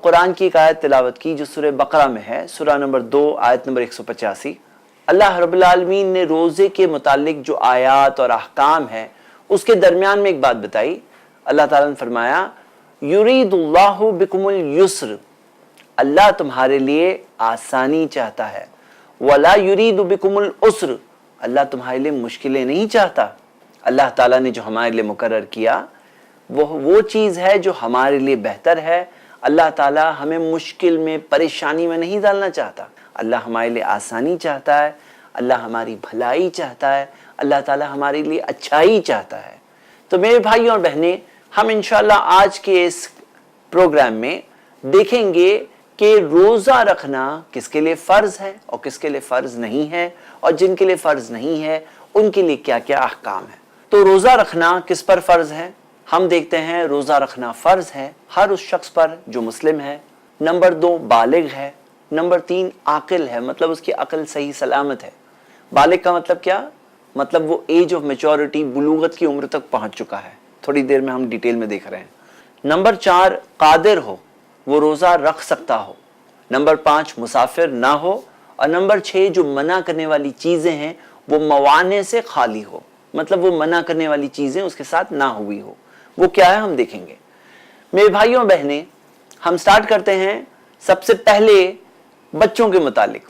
कुरान की एक आयत तिलावत की जो सूरह बकरा में है, सूरह नंबर 2 आयत नंबर 185। अल्लाह रब्बुल आलमीन ने रोज़े के मुतालिक जो आयात और अहकाम है उसके दरमियान में एक बात बताई। अल्लाह ताला ने फरमाया युरीदुल्लाहु बिकुमुल युस्र, अल्लाह तुम्हारे लिए आसानी चाहता है, वला युरीदु बिकुमुल उस्र, अल्लाह तुम्हारे लिए मुश्किलें नहीं चाहता। अल्लाह ताला ने जो हमारे लिए मुकर्रर किया वो चीज़ है जो हमारे लिए बेहतर है। अल्लाह ताला हमें मुश्किल में, परेशानी में नहीं डालना चाहता। अल्लाह हमारे लिए आसानी चाहता है, अल्लाह हमारी भलाई चाहता है, अल्लाह ताला हमारे लिए अच्छाई चाहता है। तो मेरे भाई और बहनें, हम इंशाअल्लाह आज के इस प्रोग्राम में देखेंगे कि रोज़ा रखना किसके लिए फ़र्ज़ है और किसके लिए फ़र्ज़ नहीं है, और जिनके लिए फ़र्ज़ नहीं है उनके लिए क्या क्या अहकाम है। तो रोज़ा रखना किस पर फ़र्ज़ है? हम देखते हैं रोज़ा रखना फ़र्ज़ है हर उस शख्स पर जो मुस्लिम है। नंबर 2 बालिग है। नंबर 3 आकिल है, मतलब उसकी अक्ल सही सलामत है। बालिग का मतलब क्या? मतलब वो एज ऑफ मैच्योरिटी, बुलूगत की उम्र तक पहुंच चुका है। थोड़ी देर में हम डिटेल में देख रहे हैं। नंबर 4 कादिर हो, वो रोज़ा रख सकता हो। नंबर 5 मुसाफिर ना हो। और नंबर 6 जो मना करने वाली चीज़ें हैं वो मवाने से खाली हो, मतलब वो मना करने वाली चीज़ें उसके साथ ना हुई हो। वो क्या है हम देखेंगे। मेरे भाइयों बहनें, हम स्टार्ट करते हैं सबसे पहले बच्चों के मुतालिक।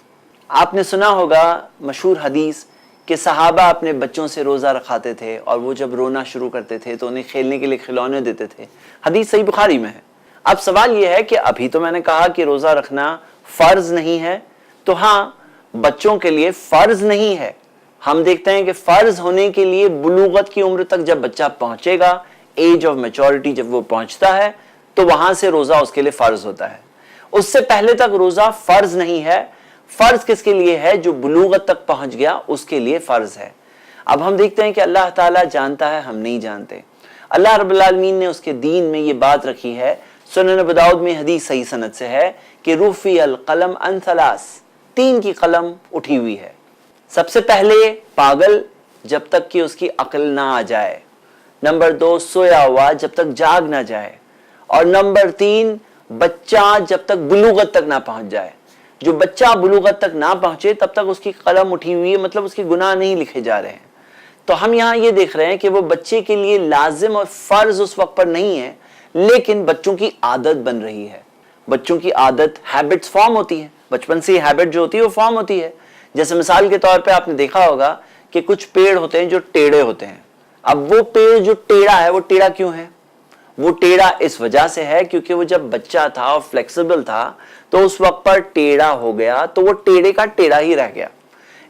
आपने सुना होगा मशहूर हदीस कि सहाबा अपने बच्चों से रोज़ा रखाते थे और वो जब रोना शुरू करते थे तो उन्हें खेलने के लिए खिलौने देते थे। हदीस सही बुखारी में है। अब सवाल ये है कि अभी तो मैंने कहा कि रोज़ा रखना फ़र्ज़ नहीं है, तो हाँ, बच्चों के लिए फ़र्ज़ नहीं है। हम देखते हैं कि फ़र्ज़ होने के लिए बुलूगत की उम्र तक जब बच्चा पहुँचेगा, एज ऑफ मैच्योरिटी जब वो पहुँचता है, तो वहाँ से रोज़ा उसके लिए फ़र्ज़ होता है। उससे पहले तक रोज़ा फ़र्ज़ नहीं है। फ़र्ज़ किसके लिए है? जो बुलूगत तक पहुँच गया उसके लिए फ़र्ज़ है। अब हम देखते हैं कि अल्लाह ताला जानता है, हम नहीं जानते। अल्लाह रब्बुल आलमीन ने उसके दीन में ये बात रखी है। सुनन अबू दाऊद में हदीस सही सनद से है कि रुफ़िअल क़लम अन सलास, 3 की कलम उठी हुई है। सबसे पहले पागल, जब तक कि उसकी अक्ल ना आ जाए। नंबर 2 सोया हुआ, जब तक जाग ना जाए। और नंबर 3 बच्चा, जब तक बुलूगत तक ना पहुंच जाए। जो बच्चा बुलूगत तक ना पहुंचे तब तक उसकी कलम उठी हुई है, मतलब उसके गुनाह नहीं लिखे जा रहे हैं। तो हम यहाँ ये देख रहे हैं कि वो बच्चे के लिए लाजिम और फ़र्ज उस वक्त पर नहीं है, लेकिन बच्चों की आदत बन रही है। बच्चों की आदत, हैबिट्स फॉर्म होती है। बचपन से हैबिट जो होती है वो फॉर्म होती है। जैसे मिसाल के तौर पे आपने देखा होगा कि कुछ पेड़ होते हैं जो टेढ़े होते हैं। अब वो पेड़ जो टेढ़ा है, वो टेढ़ा क्यों है? वो टेढ़ा इस वजह से है क्योंकि वो जब बच्चा था और फ्लेक्सिबल था तो उस वक्त पर टेढ़ा हो गया, तो वो टेढ़े का टेढ़ा ही रह गया।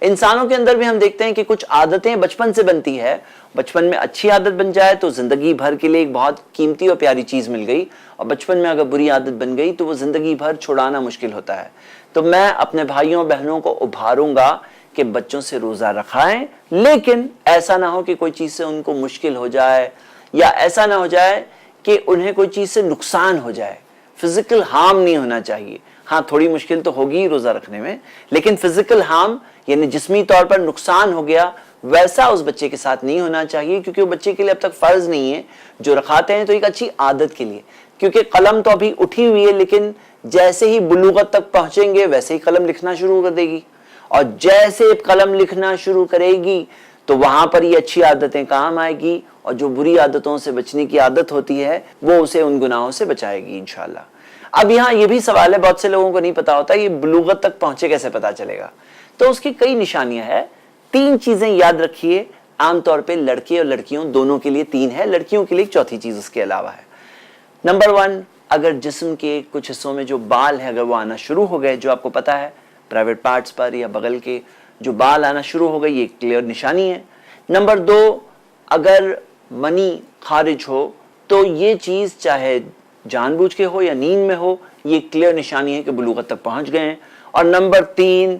इंसानों के अंदर भी हम देखते हैं कि कुछ आदतें बचपन से बनती है। बचपन में अच्छी आदत बन जाए तो जिंदगी भर के लिए एक बहुत कीमती और प्यारी चीज मिल गई, और बचपन में अगर बुरी आदत बन गई तो वो जिंदगी भर छुड़ाना मुश्किल होता है। तो मैं अपने भाइयों बहनों को उभारूंगा कि बच्चों से रोजा रखाएं, लेकिन ऐसा ना हो कि कोई चीज से उनको मुश्किल हो जाए, या ऐसा ना हो जाए कि उन्हें कोई चीज से नुकसान हो जाए। फिजिकल हार्म नहीं होना चाहिए। हाँ, थोड़ी मुश्किल तो होगी रोजा रखने में, लेकिन फिजिकल हार्म यानी जिस्मी तौर पर नुकसान हो गया, वैसा उस बच्चे के साथ नहीं होना चाहिए, क्योंकि वो बच्चे के लिए अब तक फर्ज नहीं है। जो रखाते हैं तो एक अच्छी आदत के लिए, क्योंकि कलम तो अभी उठी हुई है, लेकिन जैसे ही बुलूगत तक पहुंचेंगे वैसे ही कलम लिखना शुरू कर देगी, और जैसे कलम लिखना शुरू करेगी तो वहां पर ये अच्छी आदतें काम आएगी, और जो बुरी आदतों से बचने की आदत होती है वो उसे उन गुनाहों से बचाएगी इंशाल्लाह। अब यहाँ ये भी सवाल है, बहुत से लोगों को नहीं पता होता ये बुलूगत तक पहुंचे कैसे पता चलेगा। तो उसकी कई निशानियां हैं। 3 चीजें याद रखिए, आमतौर पे लड़के और लड़कियों दोनों के लिए 3 है, लड़कियों के लिए एक चौथी चीज उसके अलावा है। नंबर 1, अगर जिस्म के कुछ हिस्सों में जो बाल है अगर वो आना शुरू हो गए, जो आपको पता है प्राइवेट पार्ट्स पर या बगल के जो बाल आना शुरू हो गए, ये क्लियर निशानी है। नंबर 2, अगर मनी खारिज हो तो ये चीज चाहे जानबूझ के हो या नींद में हो, ये क्लियर निशानी है कि बुलूगत तक पहुंच गए हैं। और नंबर 3,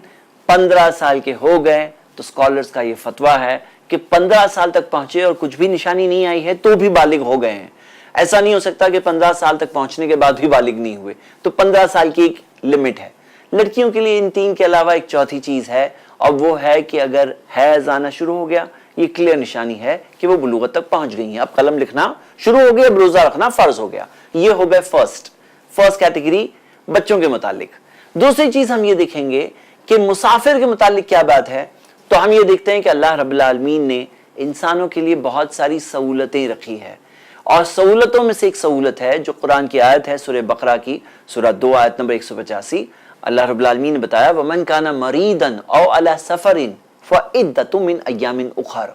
15 साल के हो गए तो स्कॉलर्स का ये फतवा है कि 15 साल तक पहुंचे और कुछ भी निशानी नहीं आई है तो भी बालिग हो गए हैं। ऐसा नहीं हो सकता कि 15 साल तक पहुंचने के बाद भी बालिग नहीं हुए, तो 15 साल की एक लिमिट है। लड़कियों के लिए इन 3 के अलावा एक चौथी चीज है, और वो है कि अगर हैज आना शुरू हो गया, ये क्लियर निशानी है कि वो बुलूगत तक पहुंच गई हैं। अब कलम लिखना शुरू हो गया, अब रोजा रखना फर्ज हो गया। ये हो गए फर्स्ट फर्स्ट कैटेगरी बच्चों के मुतालिक। दूसरी चीज हम ये देखेंगे कि मुसाफिर के मुतालिक क्या बात है, तो हम ये देखते हैं कि अल्लाह रब्बुल आलमीन ने इंसानों के लिए बहुत सारी सहूलतें रखी है, और सहूलतों में से एक सहूलत है जो कुरान की आयत है सूरह बकरा की सूरह 2 आयत नंबर 185। अल्लाह रब्बुल आलमीन ने बताया वमन काना मरीदन औ अला सफरिन फइद्दतुम मिन अय्यामिन उखर,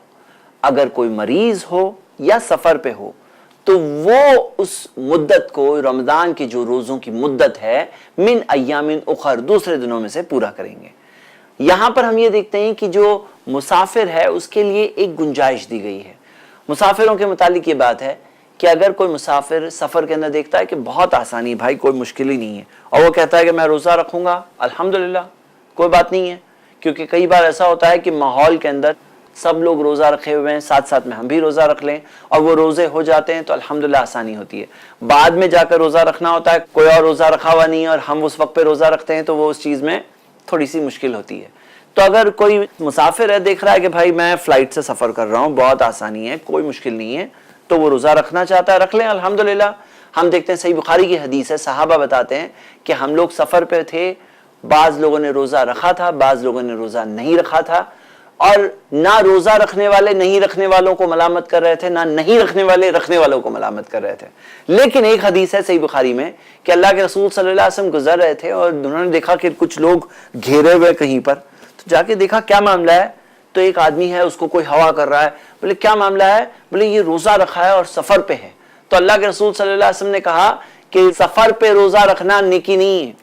अगर कोई मरीज हो या सफर पे हो तो वो उस मुद्दत को, रमजान के जो रोजों की मुद्दत है, मिन अय्यामिन उखर, दूसरे दिनों में से पूरा करेंगे। यहां पर हम ये देखते हैं कि जो मुसाफिर है उसके लिए एक गुंजाइश दी गई है। मुसाफिरों के मुतालिक ये बात है कि अगर कोई मुसाफिर सफर के अंदर देखता है कि बहुत आसानी भाई, कोई मुश्किल ही नहीं है, और वो कहता है कि मैं रोजा रखूंगा, अल्हम्दुलिल्लाह कोई बात नहीं है, क्योंकि कई बार ऐसा होता है कि माहौल के अंदर सब लोग रोजा रखे हुए हैं, साथ साथ में हम भी रोजा रख लें और वो रोजे हो जाते हैं तो अल्हम्दुलिल्लाह आसानी होती है। बाद में जाकर रोजा रखना होता है, कोई और रोजा रखा हुआ नहीं है और हम उस वक्त पे रोजा रखते हैं, तो वो उस चीज में थोड़ी सी मुश्किल होती है। तो अगर कोई मुसाफिर है, देख रहा है कि भाई मैं फ्लाइट से सफर कर रहा हूँ, बहुत आसानी है, कोई मुश्किल नहीं है, तो वो रोजा रखना चाहता है, रख लें अल्हम्दुलिल्लाह। हम देखते हैं सही बुखारी की हदीस है, सहाबा बताते हैं कि हम लोग सफर पे थे, बाज लोगों ने रोजा रखा था, बाज लोगों ने रोजा नहीं रखा था, और ना रोजा रखने वाले नहीं रखने वालों को मलामत कर रहे थे, ना नहीं रखने वाले रखने वालों को मलामत कर रहे थे। लेकिन एक हदीस है सही बुखारी में कि अल्लाह के रसूल सल्लल्लाहु अलैहि वसल्लम गुजर रहे थे और उन्होंने देखा कि कुछ लोग घेरे हुए कहीं पर, तो जाके देखा क्या मामला है, तो एक आदमी है उसको कोई हवा कर रहा है। बोले क्या मामला है? बोले ये रोजा रखा है और सफर पे है। तो अल्लाह के रसूल सल्लल्लाहु अलैहि वसल्लम ने कहा कि सफर पे रोजा रखना नेकी नहीं है।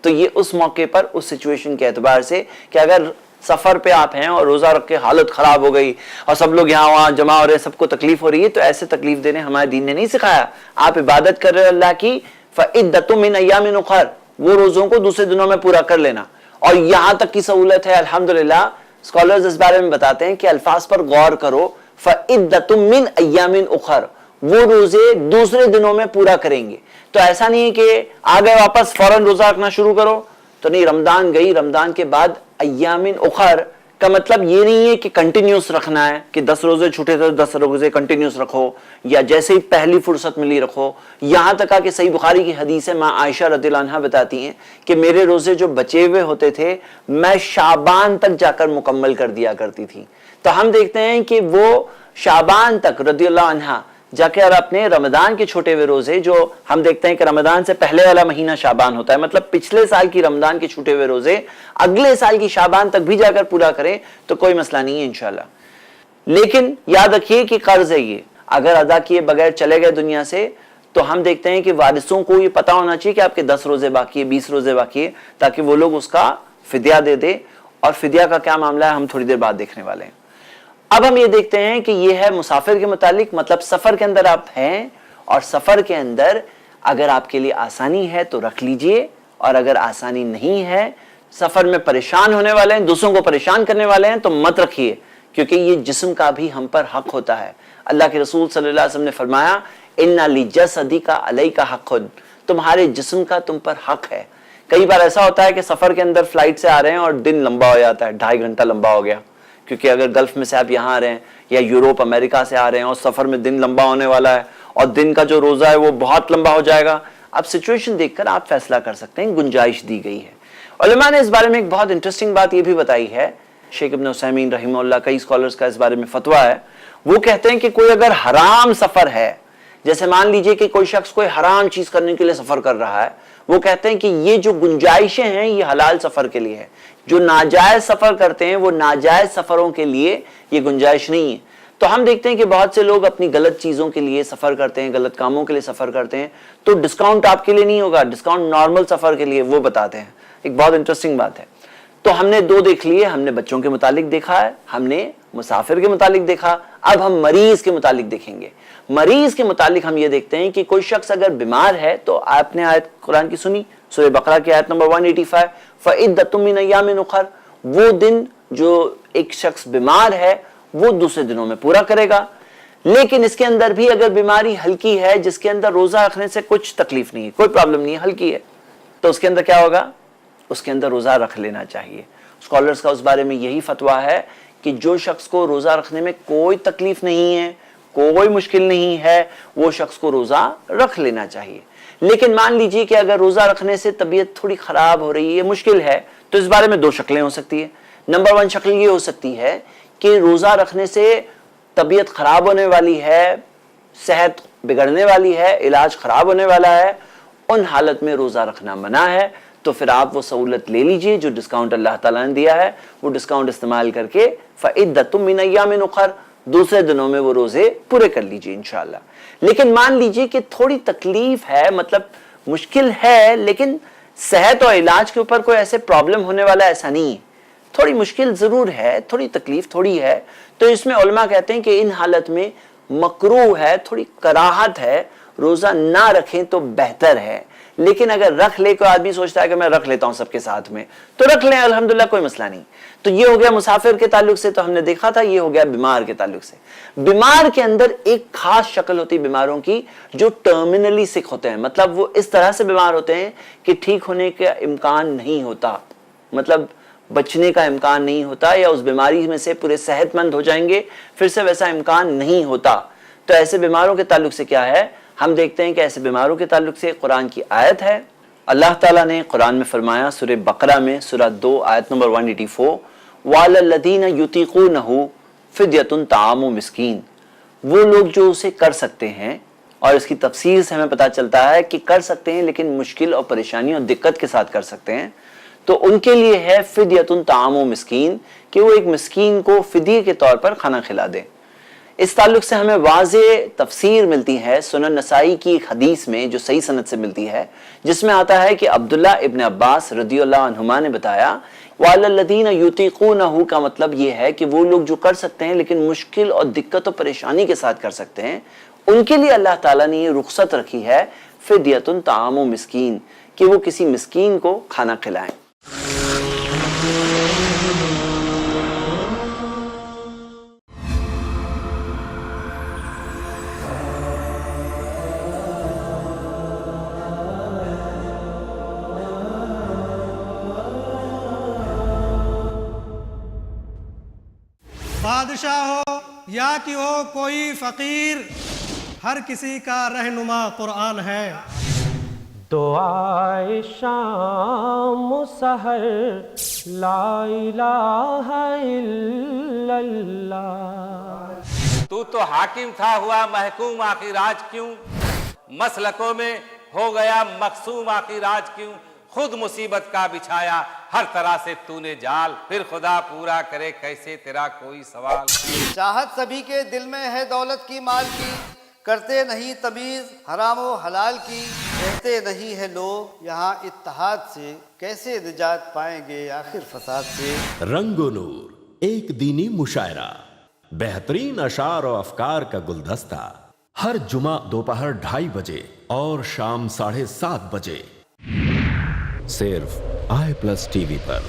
तो ये उस मौके पर, उस सिचुएशन के एतबार से कि अगर सफर पे आप हैं और रोजा रख के हालत खराब हो गई और सब लोग यहाँ वहां जमा हो रहे हैं, सबको तकलीफ हो रही है, तो ऐसे तकलीफ देने हमारे दीन ने नहीं सिखाया। आप इबादत कर रहे हो अल्लाह की, फइद्दतुम मिन अय्यामिन उखर, वो रोजों को दूसरे दिनों में पूरा कर लेना। और यहां तक की सहूलत है अल्हम्दुलिल्लाह। स्कॉलर्स इस बारे में बताते हैं कि अल्फाज पर गौर करो, फइद्दतुम मिन अय्यामिन उखर, वो रोजे दूसरे दिनों में पूरा करेंगे। तो ऐसा नहीं है कि आ गए वापस फौरन रोजा रखना शुरू करो, तो नहीं, रमजान गई, रमजान के बाद अय्यामिन उखर का मतलब ये नहीं है कि कंटिन्यूस रखना है, कि 10 रोजे छूटे तो 10 रोजे कंटिन्यूस रखो, या जैसे ही पहली फुर्सत मिली रखो। यहां तक कि सही बुखारी की हदीस है, मां आयशा रदियल्लाहु अन्हा बताती हैं कि मेरे रोजे जो बचे हुए होते थे मैं शाबान तक जाकर मुकम्मल कर दिया करती थी। तो हम देखते हैं कि वो शाबान तक रदियल्लाहु अन्हा जाके और अपने रमजान के छोटे हुए रोजे, जो हम देखते हैं कि रमजान से पहले वाला महीना शाबान होता है, मतलब पिछले साल की रमजान के छूटे हुए रोजे अगले साल की शाबान तक भी जाकर पूरा करें तो कोई मसला नहीं है इंशाल्लाह। लेकिन याद रखिए कि कर्ज है ये, अगर अदा किए बगैर चले गए दुनिया से, तो हम देखते हैं कि वारिसों को ये पता होना चाहिए कि आपके 10 रोजे बाकी है, 20 रोजे बाकी है, ताकि वो लोग उसका फिदिया दे दे। और फिदिया का क्या मामला है हम थोड़ी देर बाद देखने वाले हैं। अब हम ये देखते हैं कि ये है मुसाफिर के मुतालिक, मतलब सफर के अंदर आप हैं और सफर के अंदर अगर आपके लिए आसानी है तो रख लीजिए, और अगर आसानी नहीं है, सफर में परेशान होने वाले हैं, दूसरों को परेशान करने वाले हैं, तो मत रखिए, क्योंकि ये जिस्म का भी हम पर हक होता है। अल्लाह के रसूल सल्लल्लाहु अलैहि वसल्लम ने फरमाया इन्ना लिजसदिका अलैका हक़्क़ुन, तुम्हारे जिस्म का तुम पर हक है। कई बार ऐसा होता है कि सफर के अंदर फ्लाइट से आ रहे हैं और दिन लंबा हो जाता है, 2.5 घंटा लंबा हो गया, क्योंकि अगर गल्फ में से आप यहाँ आ रहे हैं या यूरोप अमेरिका से आ रहे हैं और सफर में दिन लंबा होने वाला है और दिन का जो रोजा है वो बहुत लंबा हो जाएगा। अब सिचुएशन देखकर आप फैसला कर सकते हैं, गुंजाइश दी गई है। उलमा ने इस बारे में एक बहुत इंटरेस्टिंग बात ये भी बताई है, शेख इब्न उसैमीन रहिमहुल्लाह, कई स्कॉलर्स का इस बारे में फतवा है। वो कहते हैं कि कोई अगर हराम सफर है, जैसे मान लीजिए कि कोई शख्स कोई हराम चीज करने के लिए सफर कर रहा है, वो कहते हैं कि ये जो गुंजाइशें हैं ये हलाल सफर के लिए है। जो नाजायज सफर करते हैं वो नाजायज सफरों के लिए ये गुंजाइश नहीं है। तो हम देखते हैं कि बहुत से लोग अपनी गलत चीजों के लिए सफर करते हैं, गलत कामों के लिए सफर करते हैं, तो डिस्काउंट आपके लिए नहीं होगा, डिस्काउंट नॉर्मल सफर के लिए वो बताते हैं। एक बहुत इंटरेस्टिंग बात है। तो हमने 2 देख लिए, हमने बच्चों के मुतालिक देखा है, हमने मुसाफिर के मुतालिक देखा, अब हम मरीज के मुतालिक देखेंगे। मरीज के मुतालिक हम ये देखते हैं कि कोई शख्स अगर बीमार है, तो आपने आयत कुरान की सुनी, सूरह बकरा की आयत नंबर 185, फइद्दतुम मिन अय्यामिन उखर, वो दिन जो एक शख्स बीमार है वो दूसरे दिनों में पूरा करेगा। लेकिन इसके अंदर भी अगर बीमारी हल्की है, जिसके अंदर रोजा रखने से कुछ तकलीफ नहीं है, कोई प्रॉब्लम नहीं है, हल्की है, तो उसके अंदर क्या होगा? उसके अंदर रोजा रख लेना चाहिए। स्कॉलर्स का उस बारे में यही फतवा है कि जो शख्स को रोजा रखने में कोई तकलीफ नहीं है, कोई मुश्किल नहीं है, वो शख्स को रोजा रख लेना चाहिए। لیکن مان لیجیے کہ اگر روزہ رکھنے سے طبیعت تھوڑی خراب ہو رہی ہے، مشکل ہے، تو اس بارے میں دو شکلیں ہو سکتی ہیں۔ نمبر 1 شکل یہ ہو سکتی ہے کہ روزہ رکھنے سے طبیعت خراب ہونے والی ہے، صحت بگڑنے والی ہے، علاج خراب ہونے والا ہے، ان حالت میں روزہ رکھنا منع ہے، تو پھر آپ وہ سہولت لے لیجئے جو ڈسکاؤنٹ اللہ تعالیٰ نے دیا ہے، وہ ڈسکاؤنٹ استعمال کر کے فَعِدَّةٌ مِّنْ أَيَّامٍ أُخَرَ دوسرے دنوں میں وہ روزے پورے کر لیجئے انشاءاللہ۔ لیکن مان لیجئے کہ تھوڑی تکلیف ہے، مطلب مشکل ہے، لیکن صحت اور علاج کے اوپر کوئی ایسے پرابلم ہونے والا ایسا نہیں ہے، تھوڑی مشکل ضرور ہے، تھوڑی تکلیف تھوڑی ہے، تو اس میں علماء کہتے ہیں کہ ان حالت میں مکروہ ہے، تھوڑی کراہت ہے، روزہ نہ رکھیں تو بہتر ہے۔ لیکن اگر رکھ لے، کوئی آدمی سوچتا ہے کہ میں رکھ لیتا ہوں سب کے ساتھ میں، تو رکھ لیں، الحمدللہ کوئی مسئلہ نہیں۔ تو یہ ہو گیا مسافر کے تعلق سے، تو ہم نے دیکھا تھا، یہ ہو گیا بیمار کے تعلق سے۔ بیمار کے اندر ایک خاص شکل ہوتی ہے بیماروں کی، جو ٹرمینلی سک ہوتے ہیں، مطلب وہ اس طرح سے بیمار ہوتے ہیں کہ ٹھیک ہونے کا امکان نہیں ہوتا، مطلب بچنے کا امکان نہیں ہوتا، یا اس بیماری میں سے پورے صحت مند ہو جائیں گے، پھر سے ویسا امکان نہیں ہوتا۔ تو ایسے بیماروں کے تعلق سے کیا ہے؟ ہم دیکھتے ہیں کہ ایسے بیماروں کے تعلق سے قرآن کی آیت ہے۔ اللہ تعالیٰ نے قرآن میں فرمایا سورہ بقرہ میں، سورہ 2 آیت نمبر 184، وَعَلَى الَّذِينَ يُطِيقُونَهُ فِدْيَةٌ طَعَامُ مِسْكِينٍ، وہ لوگ جو اسے کر سکتے ہیں، اور اس کی تفسیر سے ہمیں پتہ چلتا ہے کہ کر سکتے ہیں لیکن مشکل اور پریشانی اور دقت کے ساتھ کر سکتے ہیں، تو ان کے لیے ہے فدیۃ طعام مسکین، کہ وہ ایک مسکین کو فدیے کے طور پر کھانا کھلا دیں۔ اس تعلق سے ہمیں واضح تفسیر ملتی ہے سنن نسائی کی ایک حدیث میں، جو صحیح سند سے ملتی ہے، جس میں آتا ہے کہ عبداللہ ابن عباس رضی اللہ عنہما نے بتایا، وَعَلَى الَّذِينَ يُطِيقُونَهُ کا مطلب یہ ہے کہ وہ لوگ جو کر سکتے ہیں لیکن مشکل اور دقت و پریشانی کے ساتھ کر سکتے ہیں، ان کے لیے اللہ تعالیٰ نے یہ رخصت رکھی ہے فدیۃ طعام مسکین، کہ وہ کسی مسکین کو کھانا کھلائیں۔ بادشاہ ہو یا کہ ہو کوئی فقیر، ہر کسی کا رہنما قرآن ہے۔ دعائے شام و سحر لا الہ الا اللہ۔ تو حاکم تھا ہوا محکوم، آخر آج کیوں؟ مسلکوں میں ہو گیا مقسوم، آخر آج کیوں؟ خود مصیبت کا بچھایا ہر طرح سے تو نے جال، پھر خدا پورا کرے کیسے تیرا کوئی سوال۔ چاہت سبھی کے دل میں ہے دولت کی مال کی، کرتے نہیں تمیز حرام و حلال کی، کہتے نہیں ہے لوگ یہاں اتحاد سے، کیسے نجات پائیں گے آخر فساد سے۔ رنگ و نور ایک دینی مشاعرہ، بہترین اشعار و افکار کا گلدستہ، ہر جمعہ دوپہر 2:30 بجے اور شام 7:30 بجے، صرف i+TV پر،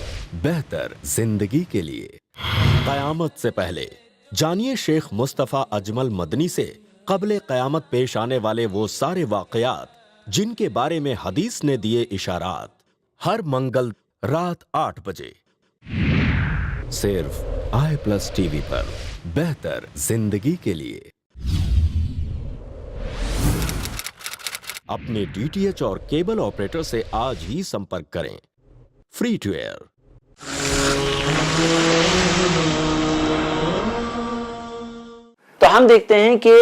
بہتر زندگی کے لیے۔ قیامت سے پہلے جانیے شیخ مصطفیٰ اجمل مدنی سے قبل قیامت پیش آنے والے وہ سارے واقعات جن کے بارے میں حدیث نے دیے اشارات، ہر منگل رات 8 بجے، صرف i+TV پر، بہتر زندگی کے لیے۔ اپنے DTH اور کیبل آپریٹر سے آج ہی سمپرک کریں۔ Free to air. تو ہم دیکھتے ہیں کہ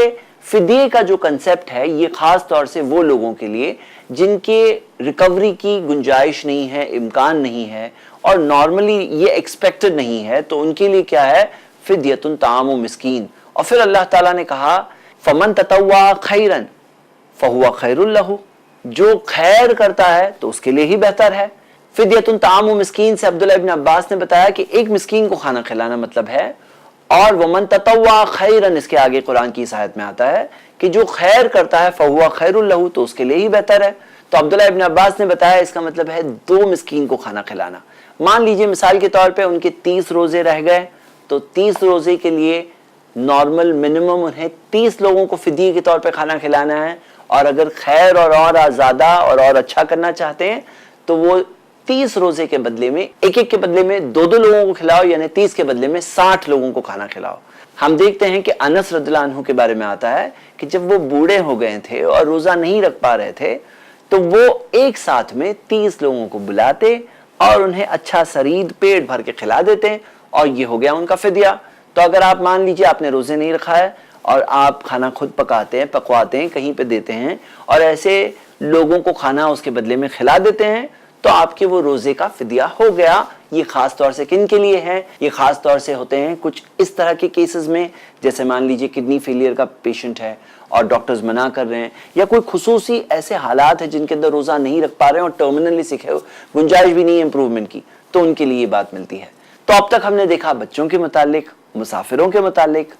فدیے کا جو کنسیپٹ ہے، یہ خاص طور سے وہ لوگوں کے لیے جن کے ریکوری کی گنجائش نہیں ہے، امکان نہیں ہے، اور نارملی یہ ایکسپیکٹڈ نہیں ہے، تو ان کے لیے کیا ہے؟ فدیۃ طعام مسکین۔ اور پھر اللہ تعالیٰ نے کہا فمن تطوع خیرا فہو خیر لہ، جو خیر کرتا ہے تو اس کے لیے ہی بہتر ہے۔ فدیۃ طعام مسکین سے عبداللہ ابن عباس نے بتایا کہ ایک مسکین کو کھانا کھلانا مطلب ہے، اور ومن تطوع خیرا اس کے آگے قرآن کی اس آیت میں آتا ہے کہ جو خیر کرتا ہے فہو خیر لہ، تو اس کے لیے ہی بہتر ہے۔ تو عبداللہ ابن عباس نے بتایا اس کا مطلب ہے 2 مسکین کو کھانا کھلانا۔ مان لیجئے مثال کے طور پہ ان کے 30 روزے رہ گئے، تو 30 روزے کے لیے نارمل منیمم انہیں 30 لوگوں کو فدیے کے طور پہ کھانا کھلانا ہے، اور اگر خیر اور زیادہ اور اچھا کرنا چاہتے ہیں تو وہ 30 روزے کے بدلے میں ایک کے بدلے میں 2 لوگوں کو کھلاؤ، یعنی 30 کے بدلے میں 60 لوگوں کو کھانا کھلاؤ۔ ہم دیکھتے ہیں کہ انس رضی اللہ عنہ کے بارے میں آتا ہے کہ جب وہ بوڑھے ہو گئے تھے اور روزہ نہیں رکھ پا رہے تھے، तो वो एक साथ में 30 लोगों को बुलाते और उन्हें अच्छा सरीद पेट भर के खिला देते और ये हो गया उनका फिदिया। तो अगर आप मान लीजिए आपने रोजे नहीं रखा है और आप खाना खुद पकाते हैं, पकवाते हैं, कहीं पे देते हैं और ऐसे लोगों को खाना उसके बदले में खिला देते हैं, तो आपके वो रोजे का फिदिया हो गया। ये खास तौर से किन के लिए है? ये खास तौर से होते हैं कुछ इस तरह के केसेस में, जैसे मान लीजिए किडनी फेलियर का पेशेंट है और डॉक्टर्स मना कर रहे हैं, या कोई खुसूसी ऐसे हालात है जिनके अंदर रोजा नहीं रख पा रहे हैं और टर्मिनली सिक है, गुंजाइश भी नहीं है इंप्रूवमेंट की, तो उनके लिए ये बात मिलती है। तो अब तक हमने देखा बच्चों के मुतालिक, मुसाफिरों के मुतालिक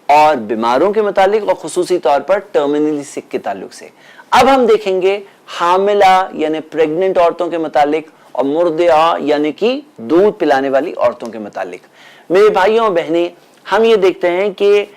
और बीमारों के मुतालिक और खुसूसी तौर पर टर्मिनली सिक के ताल्लुक से। अब हम देखेंगे हामिला यानी प्रेग्नेंट औरतों के मुतालिक और मुर्दिया यानी कि दूध पिलाने वाली औरतों के मुतालिक। मेरे भाइयों और बहनें, हम ये देखते हैं कि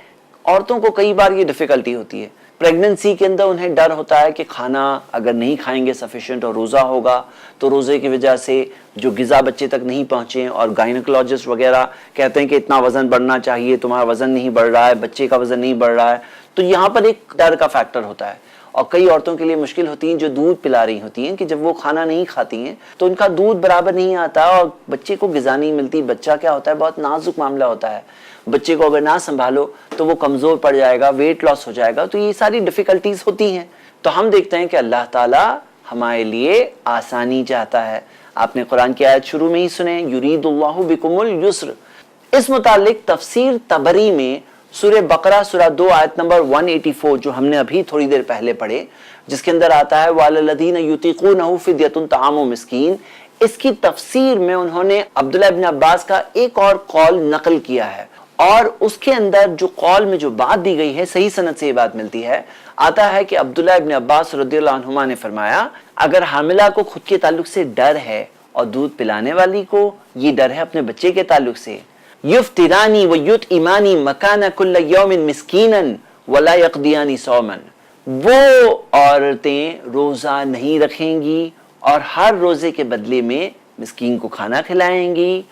औरतों को कई बार ये डिफिकल्टी होती है प्रेगनेंसी के अंदर। उन्हें डर होता है कि खाना अगर नहीं खाएंगे सफिशिएंट और रोज़ा होगा तो रोज़े की वजह से जो गिज़ा बच्चे तक नहीं पहुँचे, और गायनोकोलॉजिस्ट वगैरह कहते हैं कि इतना वज़न बढ़ना चाहिए, तुम्हारा वज़न नहीं बढ़ रहा है, बच्चे का वज़न नहीं बढ़ रहा है। तो यहाँ पर एक डर का फैक्टर होता है। और कई औरतों के लिए मुश्किल होती है जो दूध पिला रही होती हैं कि जब वो खाना नहीं खाती हैं तो उनका दूध बराबर नहीं आता और बच्चे को गिज़ा नहीं मिलती। बच्चा क्या होता है, बहुत नाजुक मामला होता है, बच्चे को अगर ना संभालो तो वो कमज़ोर पड़ जाएगा, वेट लॉस हो जाएगा। तो ये सारी डिफ़िकल्टीज होती हैं। तो हम देखते हैं कि अल्लाह ताला हमारे लिए आसानी चाहता है। आपने कुरान की आयत शुरू में ही सुने, युरीदुल्लाहु बिकुमुल युस्र। इस मुतालिक तफसीर तबरी में सूरह बकरा सूरह 2 आयत नंबर 184 जो हमने अभी थोड़ी देर पहले पढ़े, जिसके अंदर आता है वालल्लज़ीना युतीक़ूनहु फ़िद्यतुन ताअमु मिस्कीन, इसकी तफसीर में उन्होंने अब्दुल्लाह इब्न अब्बास का एक और कौल नकल किया है और उसके अंदर जो कौल में जो बात दी गई है सही सनद से ये बात मिलती है। आता है कि अब्दुल्लाह इब्न अब्बास रज़ियल्लाहु अन्हुमा ने फरमाया, अगर हामिला को खुद के ताल्लुक से डर है और दूध पिलाने वाली को ये डर है अपने बच्चे के ताल्लुक से, युफ्तिरानी व युतइमानी मकाना कुल्ल यौमिन मिस्कीनन वला यक़दियानी सौमन, वो औरतें रोज़ा नहीं रखेंगी और हर रोज़े के बदले में मिस्कीन को खाना खिलाएंगी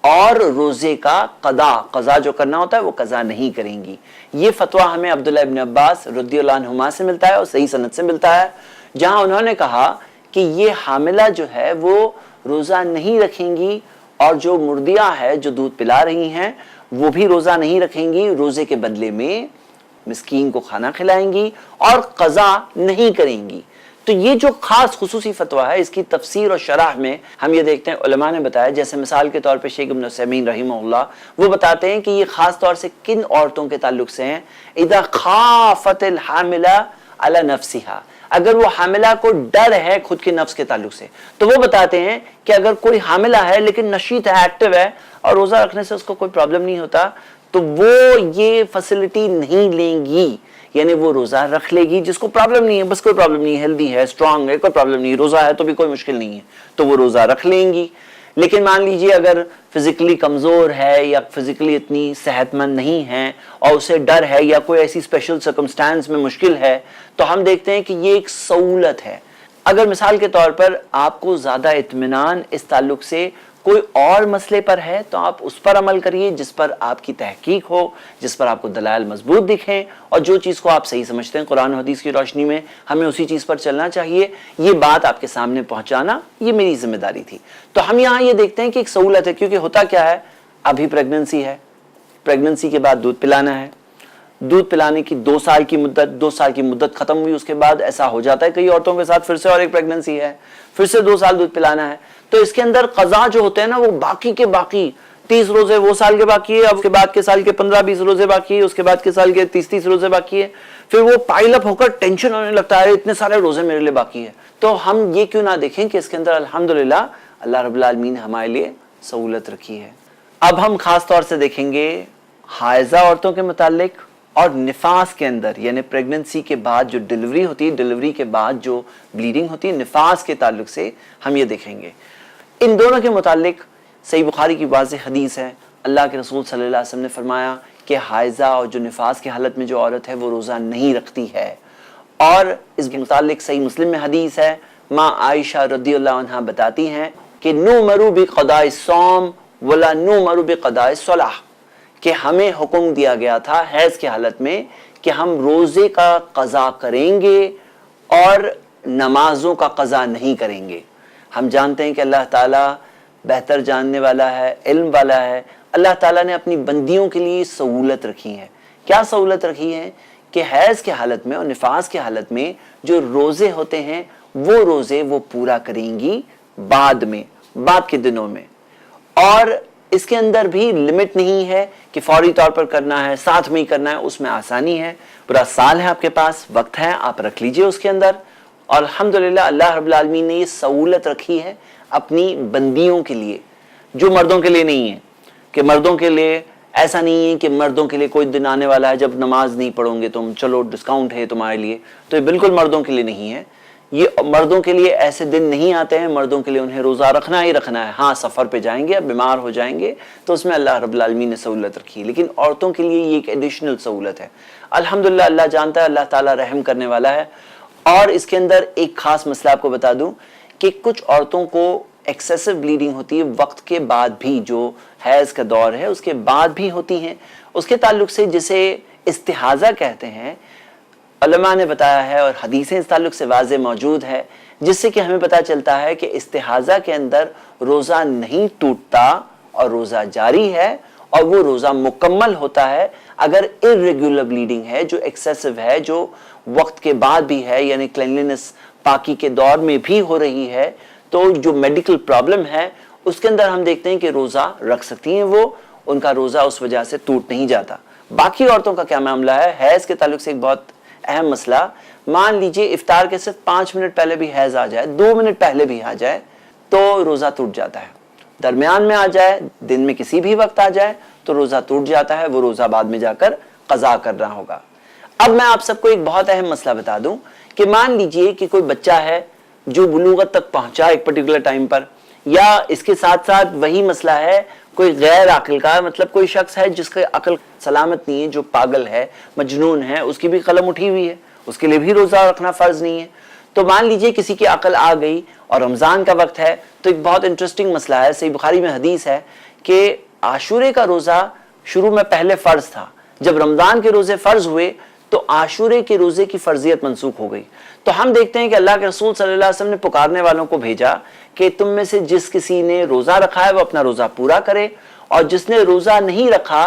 और रोज़े का कज़ा जो करना होता है वो कज़ा नहीं करेंगी। ये फतवा हमें अब्दुल्लाह इब्न अब्बास रज़ियल्लाहु अन्हुमा से मिलता है और सही सनद से मिलता है, जहाँ उन्होंने कहा कि ये हामिला जो है वो रोज़ा नहीं रखेंगी और जो मुर्दिया है जो दूध पिला रही हैं वो भी रोज़ा नहीं रखेंगी, रोज़े के बदले में मिस्कीन को खाना खिलाएंगी और कज़ा नहीं करेंगी। तो ये जो खास खुसूसी फतवा है इसकी तफसीर और शरह में हम ये देखते हैं उलमा ने बताया, जैसे मिसाल के तौर पे शेख इब्न उसैमीन रहिमहुल्लाह वो बताते हैं कि ये खास तौर से किन औरतों के ताल्लुक से हैं। इदा खाफतिल हामिला अला नफ्सिहा, अगर वो हामिला को डर है खुद के नफ्स के ताल्लुक से, तो वो बताते हैं कि अगर कोई हामिला है लेकिन नशीत है, एक्टिव है और रोज़ा रखने से उसको कोई प्रॉब्लम नहीं होता, तो वो ये फैसिलिटी नहीं लेंगी, यानी वो रोज़ा रख लेगी। जिसको प्रॉब्लम नहीं है, बस कोई प्रॉब्लम नहीं है, हेल्दी है, स्ट्रांग है, कोई प्रॉब्लम नहीं, रोज़ा है तो भी कोई मुश्किल नहीं है, तो वो रोज़ा रख लेंगी। लेकिन मान लीजिए अगर फिजिकली कमज़ोर है या फिजिकली इतनी सेहतमंद नहीं है और उसे डर है या कोई ऐसी स्पेशल सर्कमस्टांस में मुश्किल है, तो हम देखते हैं कि ये एक सहूलत है। अगर मिसाल के तौर पर आपको ज़्यादा इत्मीनान इस ताल्लुक से कोई और मसले पर है तो आप उस पर अमल करिए जिस पर आपकी तहकीक हो, जिस पर आपको दलाइल मजबूत दिखें और जो चीज़ को आप सही समझते हैं कुरान और हदीस की रोशनी में हमें उसी चीज़ पर चलना चाहिए। ये बात आपके सामने पहुंचाना ये मेरी जिम्मेदारी थी। तो हम यहाँ ये देखते हैं कि एक सहूलत है, क्योंकि होता क्या है, अभी प्रेगनेंसी है, प्रेगनेंसी के बाद दूध पिलाना है, दूध पिलाने की 2 साल की मुद्दत खत्म हुई, उसके बाद ऐसा हो जाता है कई औरतों के साथ फिर से और एक प्रेगनेंसी है, फिर से 2 साल दूध पिलाना है। तो इसके अंदर कज़ा जो होते हैं ना वो बाकी के बाकी 30 रोजे वो साल के बाकी है, अब के बाद के साल के 15-20 रोजे बाकी है, उसके बाद के साल के 30-30 रोजे बाकी है, फिर वो पाइल अप होकर टेंशन होने लगता है इतने सारे रोजे मेरे लिए बाकी है। तो हम ये क्यों ना देखें कि इसके अंदर अल्हम्दुलिल्लाह अल्लाह रब्बुल आलमीन ने हमारे लिए सहूलत रखी है। अब हम खास तौर से देखेंगे हाइजा औरतों के मुतालिक और निफास के अंदर, यानी प्रेगनेंसी के बाद जो डिलीवरी होती है, डिलीवरी के बाद जो ब्लीडिंग होती है, निफास के ताल्लुक से हम ये देखेंगे। इन दोनों के मुतालिक सही बुखारी की वाज़ेह हदीस है, अल्लाह के रसूल सल्लल्लाहु अलैहि वसल्लम ने फरमाया कि हाइजा और जो निफास की हालत में जो औरत है वो रोज़ा नहीं रखती है। और इस मुतालिक सही मुस्लिम में हदीस है, माँ आयशा रज़ियल्लाहु अन्हा बताती हैं कि नुमरु बिक़दाइ सौम वला नुमरु बिक़दाइ सलाह, कि हमें हुक्म दिया गया था हैज़ की हालत में कि हम रोज़े का क़ज़ा करेंगे और नमाजों का कज़ा नहीं करेंगे। हम जानते हैं कि अल्लाह ताला बेहतर जानने वाला है, इल्म वाला है। अल्लाह ताला ने अपनी बंदियों के लिए सहूलत रखी है। क्या सहूलत रखी है कि हैज़ के हालत में और निफास के हालत में जो रोज़े होते हैं वो रोज़े वो पूरा करेंगी बाद में, बाद के दिनों में। और इसके अंदर भी लिमिट नहीं है कि फौरी तौर पर करना है, साथ में ही करना है, उसमें आसानी है। पूरा साल है आपके पास, वक्त है, आप रख लीजिए उसके अंदर। और अल्हम्दुलिल्लाह अल्लाह रब्बुल आलमीन ने ये सहूलत रखी है अपनी बंदियों के लिए, जो मर्दों के लिए नहीं है। कि मर्दों के लिए ऐसा नहीं है कि मर्दों के लिए कोई दिन आने वाला है जब नमाज नहीं पढ़ोगे तुम, चलो डिस्काउंट है तुम्हारे लिए, तो ये बिल्कुल मर्दों के लिए नहीं है। ये मर्दों के लिए ऐसे दिन नहीं आते हैं, मर्दों के लिए उन्हें रोज़ा रखना ही रखना है। हाँ, सफ़र पे जाएंगे, बीमार हो जाएंगे तो उसमें अल्लाह रब्बुल आलमीन ने सहूलत रखी है, लेकिन औरतों के लिए ये एक एडिशनल सहूलत है। अल्हम्दुलिल्लाह अल्लाह जानता है, अल्लाह ताला रहम करने वाला है। और इसके अंदर एक ख़ास मसला आपको बता दूं कि कुछ औरतों को एक्सेसिव ब्लीडिंग होती है वक्त के बाद भी, जो हैज़ का दौर है उसके बाद भी होती हैं। उसके ताल्लुक से जिसे इस्तिहाज़ा कहते हैं, उलमा ने बताया है और हदीसें इस ताल्लुक से वाज़े मौजूद है, जिससे कि हमें पता चलता है कि इस्तिहाज़ा के अंदर रोज़ा नहीं टूटता और रोज़ा जारी है, और वो रोज़ा मुकम्मल होता है अगर इर्रेगुलर ब्लीडिंग है, जो एक्सेसिव है, जो वक्त के बाद भी है, यानी क्लीनलीनेस पाकी के दौर में भी हो रही है। तो जो मेडिकल प्रॉब्लम है उसके अंदर हम देखते हैं कि रोज़ा रख सकती हैं वो, उनका रोज़ा उस वजह से टूट नहीं जाता। बाकी औरतों का क्या मामला है? हैज़ के ताल्लुक से एक बहुत अहम मसला, मान लीजिए इफ्तार के सिर्फ 5 मिनट पहले भी हैज़ आ जाए, 2 मिनट पहले भी आ जाए तो रोज़ा टूट जाता है। दरमियान में आ जाए, दिन में किसी भी वक्त आ जाए तो रोज़ा टूट जाता है, वो रोज़ा बाद में जाकर क़ज़ा करना होगा। अब मैं आप सबको एक बहुत अहम मसला बता दूं कि मान लीजिए कि कोई बच्चा है जो बुलूगत तक पहुंचा एक पर्टिकुलर टाइम पर, या इसके साथ साथ वही मसला है कोई गैर अक्ल का, मतलब कोई शख्स है जिसका अक्ल सलामत नहीं है, जो पागल है, मजनून है, उसकी भी कलम उठी हुई है, उसके लिए भी रोज़ा रखना फ़र्ज नहीं है। तो मान लीजिए किसी की अक्ल आ गई और रमज़ान का वक्त है, तो एक बहुत इंटरेस्टिंग मसला है। सही बुखारी में हदीस है कि आशूरे का रोज़ा शुरू में पहले फ़र्ज था, जब रमज़ान के रोज़े फ़र्ज हुए तो आशूरे के रोज़े की फ़र्जियत मनसूख हो गई। तो हम देखते हैं कि अल्लाह के रसूल सल्लल्लाहु अलैहि वसल्लम ने पुकारने वालों को भेजा कि तुम में से जिस किसी ने रोज़ा रखा है वो अपना रोज़ा पूरा करे, और जिसने रोज़ा नहीं रखा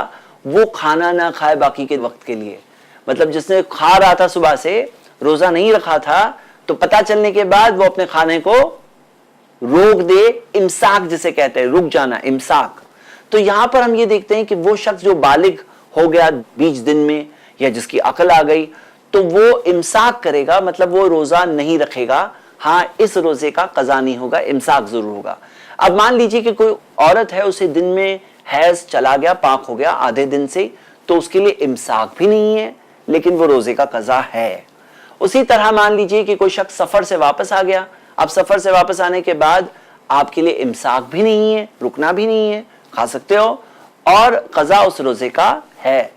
वो खाना ना खाए बाकी के वक्त के लिए। मतलब जिसने खा रहा था सुबह से, रोज़ा नहीं रखा था, तो पता चलने के बाद वो अपने खाने को रोक दे, इमसाक जिसे कहते हैं, रुक जाना, इमसाक। तो यहां पर हम ये देखते हैं कि वो शख्स जो बालिग हो गया बीच दिन में, या जिसकी अकल आ गई, तो वो इमसाक करेगा, मतलब वो रोज़ा नहीं रखेगा। हाँ, इस रोज़े का क़ज़ा नहीं होगा, इमसाक ज़रूर होगा। अब मान लीजिए कि कोई औरत है, उसे दिन में हैज़ चला गया, पाक हो गया आधे दिन से, तो उसके लिए इमसाक भी नहीं है, लेकिन वो रोज़े का क़ज़ा है। उसी तरह मान लीजिए कि कोई शख्स सफ़र से वापस आ गया, अब सफ़र से वापस आने के बाद आपके लिए इमसाक भी नहीं है, रुकना भी नहीं है, खा सकते हो, और क़ज़ा उस रोज़े का है।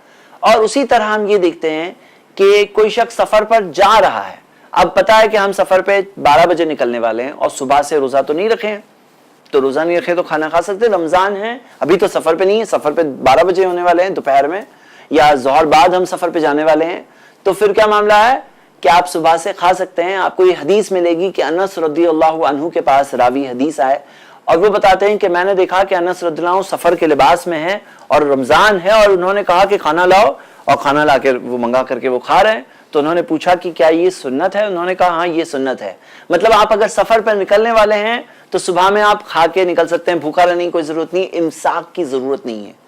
और उसी तरह हम ये देखते हैं कि कोई शख्स सफ़र पर जा रहा है, अब पता है कि हम सफ़र पे 12 बजे निकलने वाले हैं और सुबह से रोज़ा तो नहीं रखे हैं, तो रोज़ा नहीं रखे तो खाना खा सकते, रमज़ान है, अभी तो सफ़र पे नहीं है, सफ़र पे 12 बजे होने वाले हैं दोपहर में, या ज़ोहर बाद हम सफ़र पे जाने वाले हैं, तो फिर क्या मामला है कि आप सुबह से खा सकते हैं। आपको ये हदीस मिलेगी कि अनस रज़ियल्लाहु अन्हु के पास रावी हदीस आए और वो बताते हैं कि मैंने देखा कि अनस रज़ियल्लाहु अन्हु सफ़र के लिबास में है और रमज़ान है, और उन्होंने कहा कि खाना लाओ, और खाना ला कर वो मंगा करके वो खा रहे हैं। तो उन्होंने पूछा कि क्या ये सुन्नत है? उन्होंने कहा हाँ ये सुन्नत है। मतलब आप अगर सफ़र पर निकलने वाले हैं तो सुबह में आप खा के निकल सकते हैं, भूखा रहने की कोई ज़रूरत नहीं, इमसाक की ज़रूरत नहीं है।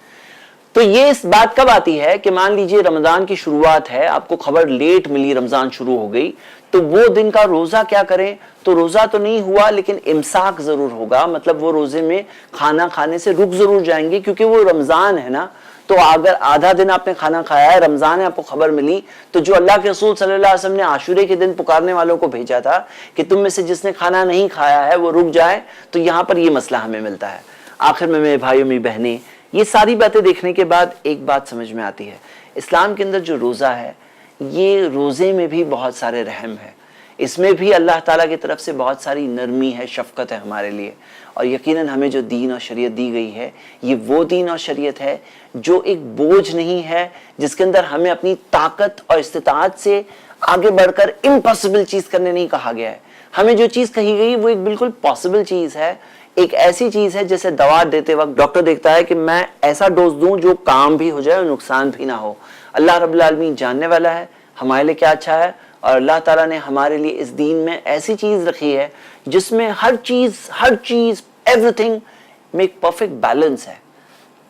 तो ये इस बात कब आती है कि मान लीजिए रमज़ान की शुरुआत है, आपको खबर लेट मिली रमज़ान शुरू हो गई, तो वो दिन का रोज़ा क्या करें? तो रोज़ा तो नहीं हुआ लेकिन इमसाक ज़रूर होगा, मतलब वो रोज़े में खाना खाने से रुक ज़रूर जाएंगे, क्योंकि वो रमज़ान है ना। तो अगर आधा दिन आपने खाना खाया है, रमज़ान है, आपको खबर मिली, तो जो अल्लाह के रसूल सल्लल्लाहु अलैहि वसल्लम ने आशूरे के दिन पुकारने वालों को भेजा था कि तुम में से जिसने खाना नहीं खाया है वो रुक जाए, तो यहाँ पर ये मसला हमें मिलता है। आखिर में मेरे भाइयों मेरी बहनें, ये सारी बातें देखने के बाद एक बात समझ में आती है, इस्लाम के अंदर जो रोज़ा है, ये रोज़े में भी बहुत सारे रहम है, इसमें भी अल्लाह ताला की तरफ से बहुत सारी नरमी है, शफ़क़त है हमारे लिए। और यकीनन हमें जो दीन और शरीयत दी गई है, ये वो दीन और शरीयत है जो एक बोझ नहीं है, जिसके अंदर हमें अपनी ताकत और इस्तिताअत से आगे बढ़कर इम्पॉसिबल चीज करने नहीं कहा गया है। हमें जो चीज कही गई वो एक बिल्कुल पॉसिबल चीज है, एक ऐसी चीज है जैसे दवा देते वक्त डॉक्टर देखता है कि मैं ऐसा डोज दूं जो काम भी हो जाए और नुकसान भी ना हो। अल्लाह रब्बुल आलमीन जानने वाला है हमारे लिए क्या अच्छा है, और अल्लाह ताला ने हमारे लिए इस दीन में ऐसी चीज रखी है जिसमें हर चीज एवरीथिंग में एक परफेक्ट बैलेंस है।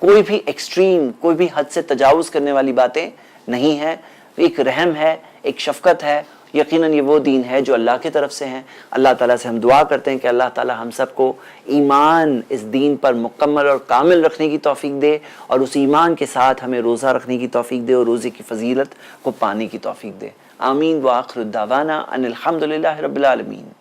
कोई भी एक्सट्रीम, कोई भी हद से तजावुज करने वाली बातें नहीं है। एक रहम है, एक शफकत है। यकीनन ये वो दीन है जो अल्लाह की तरफ से है। अल्लाह ताला से हम दुआ करते हैं कि अल्लाह ताला हम सबको ईमान इस दीन पर मुकम्मल और कामिल रखने की तौफीक दे, और उस ईमान के साथ हमें रोज़ा रखने की तौफीक दे और रोज़े की फजीलत को पाने की तौफीक दे। आमीन व आखिरु दावाना अनिल हम्दुलिल्लाहि रब्बिल आलमीन।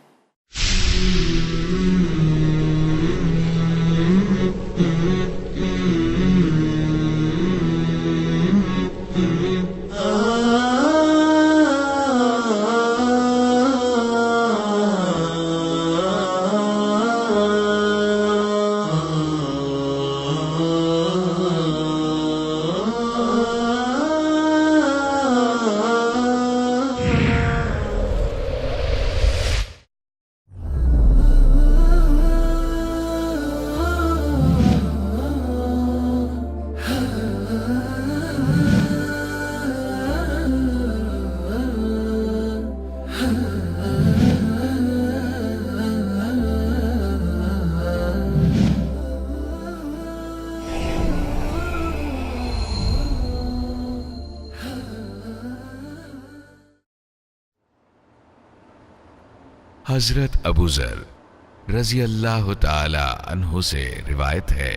हजरत अबू ज़र रज़ी अल्लाह ताला अन्हु से रिवायत है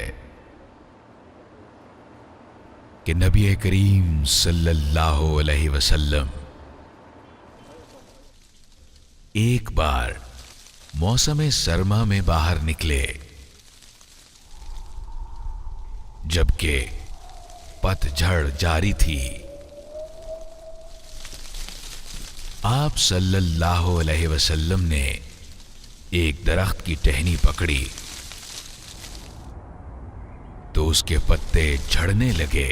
कि नबी करीम सल्लल्लाहु अलैहि वसल्लम एक बार मौसम सरमा में बाहर निकले, जबकि पतझड़ जारी थी। आप सल्लल्लाहु अलैहि वसल्लम ने एक दरख्त की टहनी पकड़ी तो उसके पत्ते झड़ने लगे।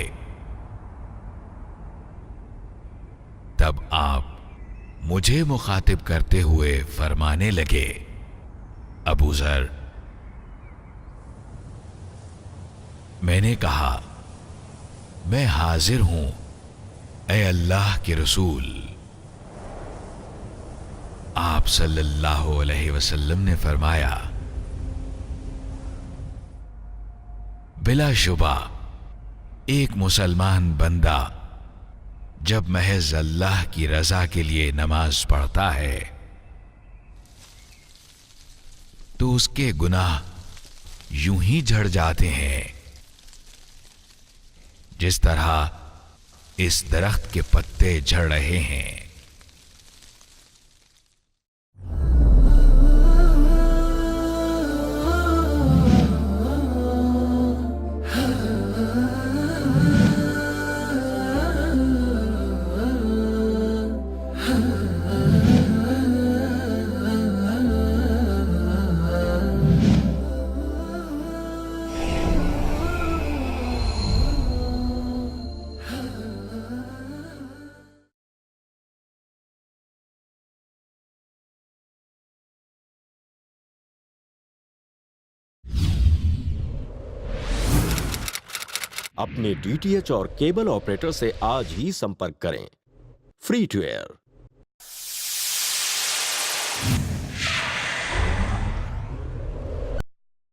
तब आप मुझे मुखातिब करते हुए फरमाने लगे, अबू ज़र। मैंने कहा, मैं हाजिर हूं ए अल्लाह के रसूल। आप सल्लल्लाहु अलैहि वसल्लम ने फरमाया, बिलाशुबा एक मुसलमान बंदा जब महज अल्लाह की रजा के लिए नमाज पढ़ता है तो उसके गुनाह यूं ही झड़ जाते हैं जिस तरह इस दरख्त के पत्ते झड़ रहे हैं। अपने डीटीएच और केबल ऑपरेटर से आज ही संपर्क करें। Free to air.